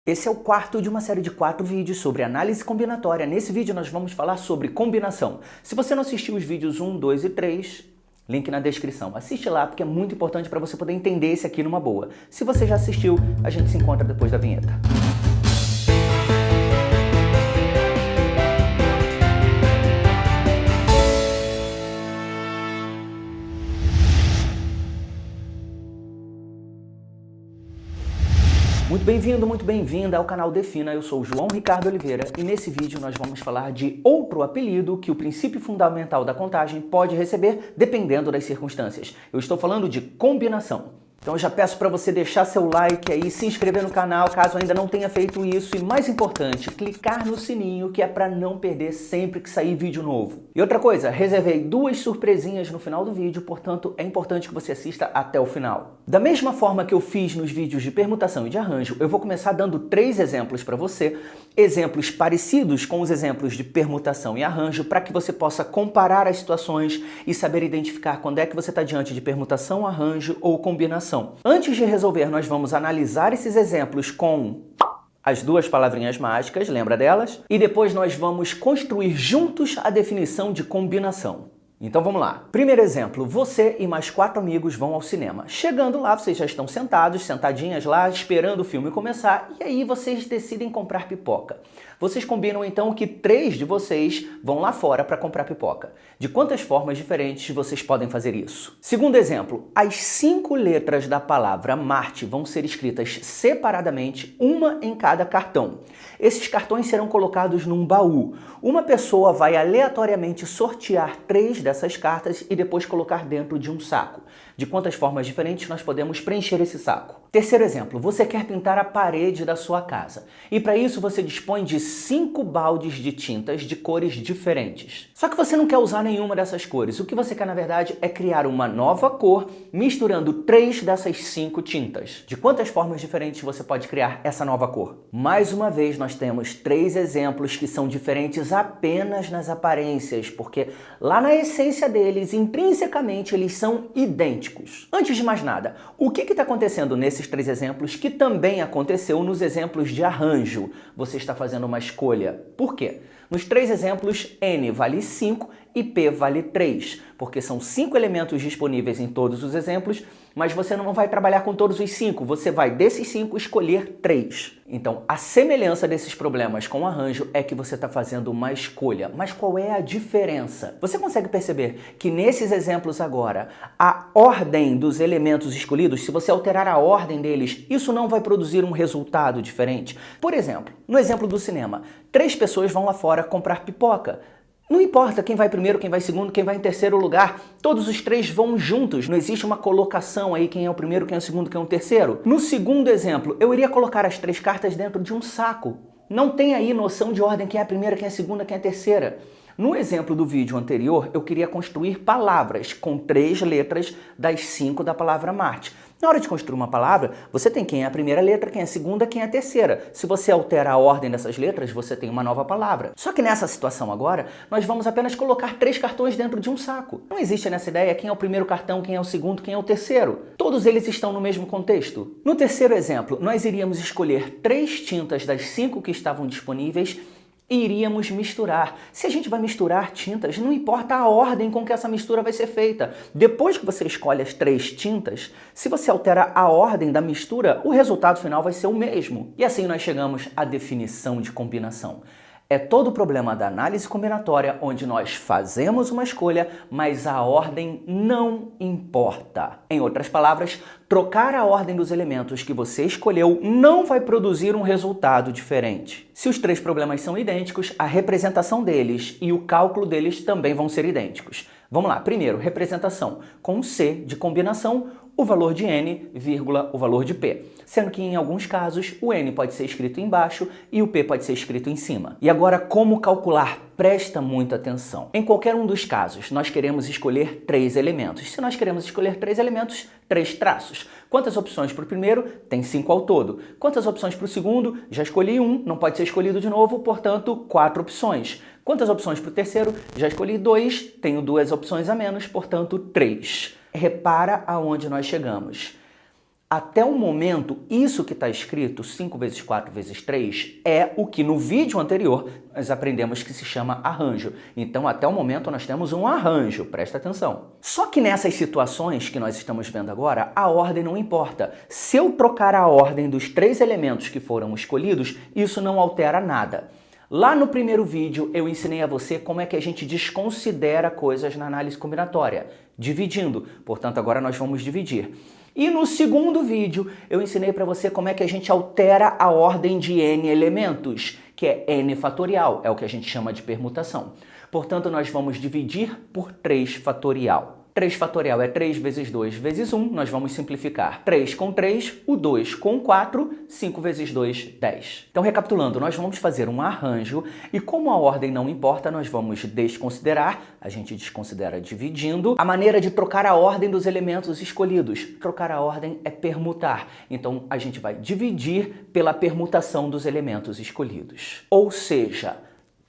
Esse é o quarto de uma série de 4 vídeos sobre análise combinatória. Nesse vídeo nós vamos falar sobre combinação. Se você não assistiu os vídeos 1, 2 e 3, link na descrição. Assiste lá porque é muito importante para você poder entender esse aqui numa boa. Se você já assistiu, a gente se encontra depois da vinheta. Muito bem-vindo, muito bem-vinda ao canal Defina. Eu sou o João Ricardo Oliveira e nesse vídeo nós vamos falar de outro apelido que o princípio fundamental da contagem pode receber dependendo das circunstâncias. Eu estou falando de combinação. Então eu já peço para você deixar seu like aí, se inscrever no canal caso ainda não tenha feito isso e, mais importante, clicar no sininho que é para não perder sempre que sair vídeo novo. E outra coisa, reservei 2 surpresinhas no final do vídeo, portanto é importante que você assista até o final. Da mesma forma que eu fiz nos vídeos de permutação e de arranjo, eu vou começar dando 3 exemplos para você, exemplos parecidos com os exemplos de permutação e arranjo, para que você possa comparar as situações e saber identificar quando é que você está diante de permutação, arranjo ou combinação. Antes de resolver, nós vamos analisar esses exemplos com as 2 palavrinhas mágicas, lembra delas? E depois nós vamos construir juntos a definição de combinação. Então vamos lá. Primeiro exemplo, você e mais 4 amigos vão ao cinema. Chegando lá, vocês já estão sentados, sentadinhas lá, esperando o filme começar, e aí vocês decidem comprar pipoca. Vocês combinam então que 3 de vocês vão lá fora para comprar pipoca. De quantas formas diferentes vocês podem fazer isso? Segundo exemplo, as 5 letras da palavra Marte vão ser escritas separadamente, uma em cada cartão. Esses cartões serão colocados num baú. Uma pessoa vai aleatoriamente sortear 3 dessas cartas e depois colocar dentro de um saco. De quantas formas diferentes nós podemos preencher esse saco? Terceiro exemplo, você quer pintar a parede da sua casa. E para isso você dispõe de 5 baldes de tintas de cores diferentes. Só que você não quer usar nenhuma dessas cores. O que você quer, na verdade, é criar uma nova cor misturando 3 dessas 5 tintas. De quantas formas diferentes você pode criar essa nova cor? Mais uma vez, nós temos 3 exemplos que são diferentes apenas nas aparências, porque lá na essência deles, intrinsecamente, eles são idênticos. Antes de mais nada, o que está acontecendo nesses 3 exemplos que também aconteceu nos exemplos de arranjo? Você está fazendo uma escolha. Por quê? Nos 3 exemplos, N vale 5 e P vale 3, porque são 5 elementos disponíveis em todos os exemplos, mas você não vai trabalhar com todos os 5, você vai desses 5 escolher 3. Então, a semelhança desses problemas com o arranjo é que você está fazendo uma escolha. Mas qual é a diferença? Você consegue perceber que nesses exemplos agora, a ordem dos elementos escolhidos, se você alterar a ordem deles, isso não vai produzir um resultado diferente? Por exemplo, no exemplo do cinema, 3 pessoas vão lá fora comprar pipoca. Não importa quem vai primeiro, quem vai segundo, quem vai em terceiro lugar, todos os 3 vão juntos, não existe uma colocação aí, quem é o primeiro, quem é o segundo, quem é o terceiro. No segundo exemplo, eu iria colocar as 3 cartas dentro de um saco. Não tem aí noção de ordem, quem é a primeira, quem é a segunda, quem é a terceira. No exemplo do vídeo anterior, eu queria construir palavras com 3 letras das 5 da palavra Marte. Na hora de construir uma palavra, você tem quem é a primeira letra, quem é a segunda, quem é a terceira. Se você altera a ordem dessas letras, você tem uma nova palavra. Só que nessa situação agora, nós vamos apenas colocar 3 cartões dentro de um saco. Não existe nessa ideia quem é o primeiro cartão, quem é o segundo, quem é o terceiro. Todos eles estão no mesmo contexto. No terceiro exemplo, nós iríamos escolher 3 tintas das 5 que estavam disponíveis e iríamos misturar. Se a gente vai misturar tintas, não importa a ordem com que essa mistura vai ser feita. Depois que você escolhe as 3 tintas, se você altera a ordem da mistura, o resultado final vai ser o mesmo. E assim nós chegamos à definição de combinação. É todo o problema da análise combinatória, onde nós fazemos uma escolha, mas a ordem não importa. Em outras palavras, trocar a ordem dos elementos que você escolheu não vai produzir um resultado diferente. Se os 3 problemas são idênticos, a representação deles e o cálculo deles também vão ser idênticos. Vamos lá, primeiro, representação. Com C de combinação, o valor de N, vírgula, o valor de P. Sendo que em alguns casos o N pode ser escrito embaixo e o P pode ser escrito em cima. E agora, como calcular? Presta muita atenção. Em qualquer um dos casos, nós queremos escolher 3 elementos. Se nós queremos escolher 3 elementos, 3 traços. Quantas opções para o primeiro? Tem 5 ao todo. Quantas opções para o segundo? Já escolhi 1, não pode ser escolhido de novo, portanto, 4 opções. Quantas opções para o terceiro? Já escolhi 2, tenho 2 opções a menos, portanto, 3. Repara aonde nós chegamos. Até o momento, isso que está escrito, 5 vezes 4 vezes 3, é o que no vídeo anterior nós aprendemos que se chama arranjo. Então, até o momento, nós temos um arranjo, presta atenção. Só que nessas situações que nós estamos vendo agora, a ordem não importa. Se eu trocar a ordem dos 3 elementos que foram escolhidos, isso não altera nada. Lá no primeiro vídeo, eu ensinei a você como é que a gente desconsidera coisas na análise combinatória, dividindo. Portanto, agora nós vamos dividir. E no segundo vídeo, eu ensinei para você como é que a gente altera a ordem de n elementos, que é n fatorial, é o que a gente chama de permutação. Portanto, nós vamos dividir por 3 fatorial. 3 fatorial é 3 vezes 2 vezes 1, nós vamos simplificar 3 com 3, o 2 com 4, 5 vezes 2, 10. Então, recapitulando, nós vamos fazer um arranjo e como a ordem não importa, nós vamos desconsiderar, a gente desconsidera dividindo, a maneira de trocar a ordem dos elementos escolhidos. Trocar a ordem é permutar, então a gente vai dividir pela permutação dos elementos escolhidos. Ou seja,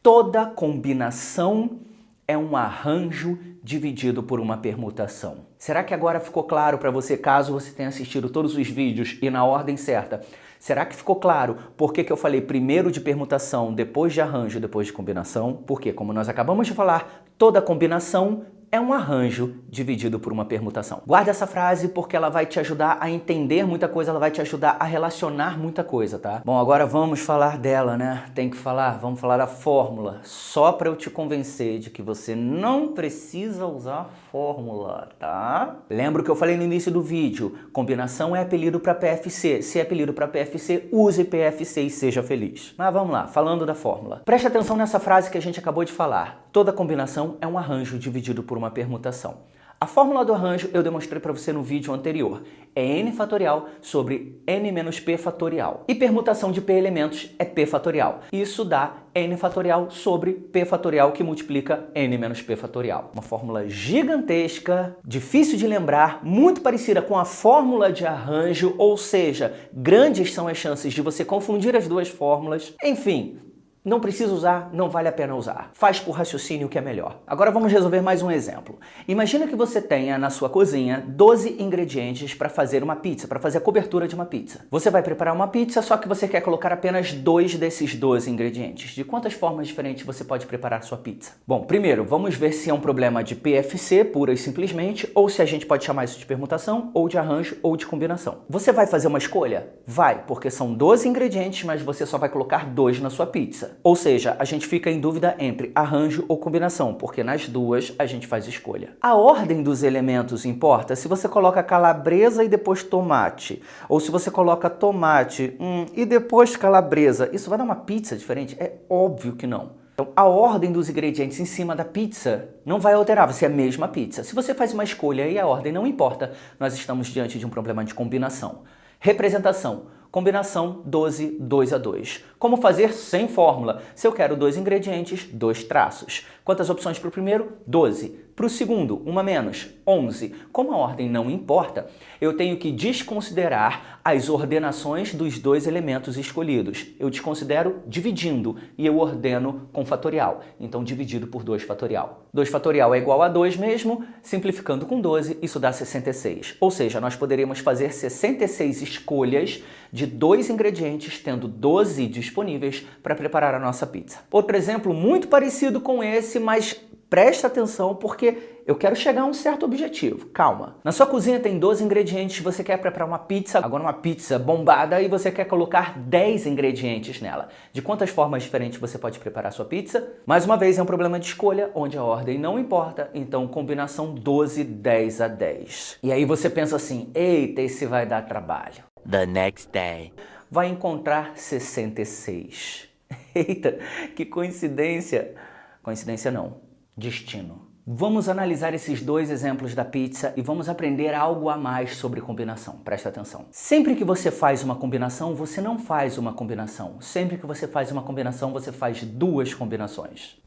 toda combinação é um arranjo dividido por uma permutação. Será que agora ficou claro para você, caso você tenha assistido todos os vídeos e na ordem certa? Será que ficou claro por que eu falei primeiro de permutação, depois de arranjo, depois de combinação? Porque, como nós acabamos de falar, toda combinação é um arranjo dividido por uma permutação. Guarda essa frase porque ela vai te ajudar a entender muita coisa, ela vai te ajudar a relacionar muita coisa, tá? Bom, agora vamos falar dela, né? Tem que falar, vamos falar da fórmula, só para eu te convencer de que você não precisa usar fórmula, tá? Lembra o que eu falei no início do vídeo, combinação é apelido para PFC. Se é apelido para PFC, use PFC e seja feliz. Mas vamos lá, falando da fórmula. Preste atenção nessa frase que a gente acabou de falar. Toda combinação é um arranjo dividido por uma permutação. A fórmula do arranjo eu demonstrei para você no vídeo anterior. É n fatorial sobre n menos p fatorial. E permutação de p elementos é p fatorial. Isso dá n fatorial sobre p fatorial, que multiplica n menos p fatorial. Uma fórmula gigantesca, difícil de lembrar, muito parecida com a fórmula de arranjo, ou seja, grandes são as chances de você confundir as duas fórmulas. Enfim, não precisa usar, não vale a pena usar. Faz por raciocínio que é melhor. Agora vamos resolver mais um exemplo. Imagina que você tenha na sua cozinha 12 ingredientes para fazer uma pizza, para fazer a cobertura de uma pizza. Você vai preparar uma pizza, só que você quer colocar apenas 2 desses 12 ingredientes. De quantas formas diferentes você pode preparar sua pizza? Bom, primeiro, vamos ver se é um problema de PFC, pura e simplesmente, ou se a gente pode chamar isso de permutação, ou de arranjo, ou de combinação. Você vai fazer uma escolha? Vai, porque são 12 ingredientes, mas você só vai colocar 2 na sua pizza. Ou seja, a gente fica em dúvida entre arranjo ou combinação, porque nas duas a gente faz escolha. A ordem dos elementos importa? Se você coloca calabresa e depois tomate, ou se você coloca tomate e depois calabresa, isso vai dar uma pizza diferente? É óbvio que não. Então, a ordem dos ingredientes em cima da pizza não vai alterar, vai ser a mesma pizza. Se você faz uma escolha e a ordem não importa, nós estamos diante de um problema de combinação. Representação. Combinação 12, 2 a 2. Como fazer sem fórmula? Se eu quero 2 ingredientes, 2 traços. Quantas opções para o primeiro? 12. Para o segundo, uma menos, 11. Como a ordem não importa, eu tenho que desconsiderar as ordenações dos 2 elementos escolhidos. Eu desconsidero dividindo e eu ordeno com fatorial. Então, dividido por 2 fatorial. 2 fatorial é igual a 2 mesmo, simplificando com 12, isso dá 66. Ou seja, nós poderíamos fazer 66 escolhas de 2 ingredientes, tendo 12 disponíveis para preparar a nossa pizza. Outro exemplo muito parecido com esse, mas presta atenção porque eu quero chegar a um certo objetivo. Calma. Na sua cozinha tem 12 ingredientes, você quer preparar uma pizza, agora uma pizza bombada, e você quer colocar 10 ingredientes nela. De quantas formas diferentes você pode preparar a sua pizza? Mais uma vez, é um problema de escolha, onde a ordem não importa, então combinação 12, 10 a 10. E aí você pensa assim, eita, esse vai dar trabalho. The next day. Vai encontrar 66. Eita, que coincidência. Coincidência não, destino. Vamos analisar esses 2 exemplos da pizza e vamos aprender algo a mais sobre combinação. Presta atenção. Sempre que você faz uma combinação, você não faz uma combinação. Sempre que você faz uma combinação, você faz 2 combinações.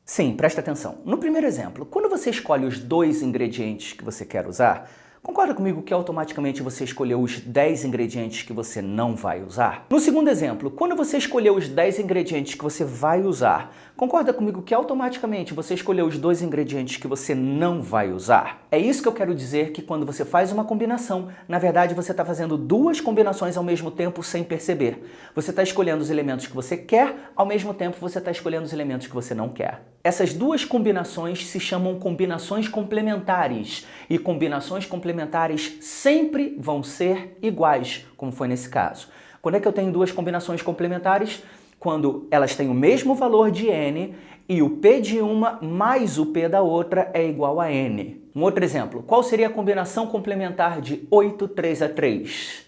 Sim, presta atenção. No primeiro exemplo, quando você escolhe os 2 ingredientes que você quer usar, Concorda comigo que automaticamente você escolheu os 10 ingredientes que você não vai usar? No segundo exemplo, quando você escolheu os 10 ingredientes que você vai usar, concorda comigo que automaticamente você escolheu os 2 ingredientes que você não vai usar? É isso que eu quero dizer, que quando você faz uma combinação, na verdade você está fazendo 2 combinações ao mesmo tempo sem perceber. Você está escolhendo os elementos que você quer, ao mesmo tempo você está escolhendo os elementos que você não quer. Essas 2 combinações se chamam combinações complementares, e combinações complementares sempre vão ser iguais, como foi nesse caso. Quando é que eu tenho 2 combinações complementares? Quando elas têm o mesmo valor de n e o p de uma mais o p da outra é igual a n. Um outro exemplo, qual seria a combinação complementar de 8, 3 a 3?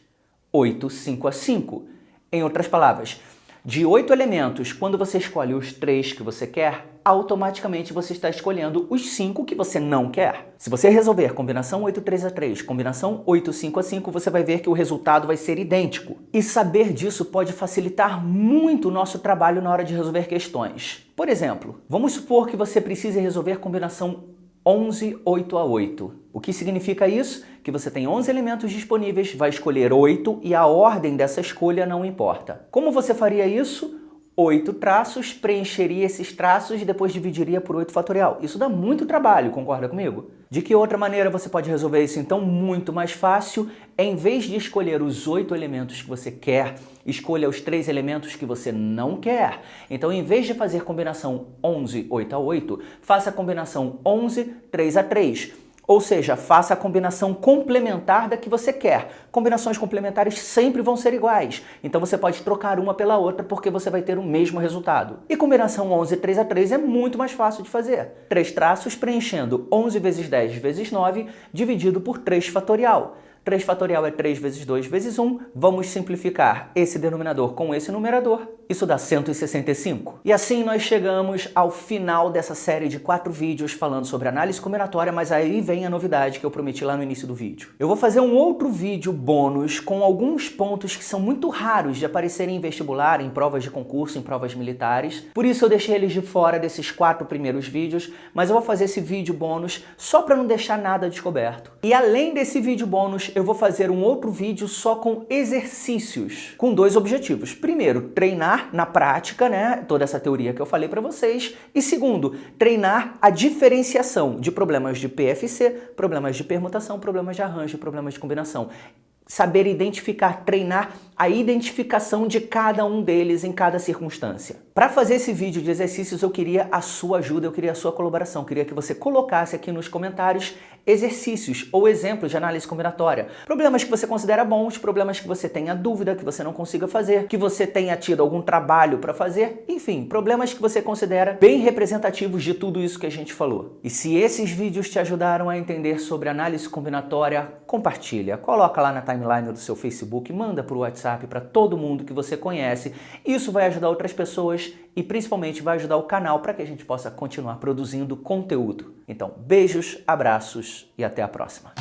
8, 5 a 5. Em outras palavras, de 8 elementos, quando você escolhe os 3 que você quer, automaticamente você está escolhendo os 5 que você não quer. Se você resolver combinação 8, 3 a 3, combinação 8, 5 a 5, você vai ver que o resultado vai ser idêntico. E saber disso pode facilitar muito o nosso trabalho na hora de resolver questões. Por exemplo, vamos supor que você precise resolver combinação 11, 8 a 8. O que significa isso? Que você tem 11 elementos disponíveis, vai escolher 8 e a ordem dessa escolha não importa. Como você faria isso? 8 traços, preencheria esses traços e depois dividiria por 8 fatorial. Isso dá muito trabalho, concorda comigo? De que outra maneira você pode resolver isso então muito mais fácil? Em vez de escolher os 8 elementos que você quer, escolha os 3 elementos que você não quer. Então, em vez de fazer combinação 11, 8 a 8, faça a combinação 11, 3 a 3. Ou seja, faça a combinação complementar da que você quer. Combinações complementares sempre vão ser iguais. Então você pode trocar uma pela outra porque você vai ter o mesmo resultado. E combinação 11, 3 a 3 é muito mais fácil de fazer. 3 traços preenchendo 11 vezes 10 vezes 9 dividido por 3 fatorial. 3 fatorial é 3 vezes 2 vezes 1. Vamos simplificar esse denominador com esse numerador. Isso dá 165. E assim nós chegamos ao final dessa série de 4 vídeos falando sobre análise combinatória, mas aí vem a novidade que eu prometi lá no início do vídeo. Eu vou fazer um outro vídeo bônus com alguns pontos que são muito raros de aparecerem em vestibular, em provas de concurso, em provas militares. Por isso eu deixei eles de fora desses 4 primeiros vídeos, mas eu vou fazer esse vídeo bônus só para não deixar nada descoberto. E além desse vídeo bônus, eu vou fazer um outro vídeo só com exercícios, com 2 objetivos. Primeiro, treinar na prática, né, toda essa teoria que eu falei para vocês. E segundo, treinar a diferenciação de problemas de PFC, problemas de permutação, problemas de arranjo, problemas de combinação. Saber identificar, treinar a identificação de cada um deles em cada circunstância. Para fazer esse vídeo de exercícios, eu queria a sua ajuda, eu queria a sua colaboração, eu queria que você colocasse aqui nos comentários exercícios ou exemplos de análise combinatória. Problemas que você considera bons, problemas que você tenha dúvida, que você não consiga fazer, que você tenha tido algum trabalho para fazer, enfim, problemas que você considera bem representativos de tudo isso que a gente falou. E se esses vídeos te ajudaram a entender sobre análise combinatória, compartilha, coloca lá na timeline do seu Facebook, manda por WhatsApp para todo mundo que você conhece. Isso vai ajudar outras pessoas e principalmente vai ajudar o canal para que a gente possa continuar produzindo conteúdo. Então, beijos, abraços e até a próxima.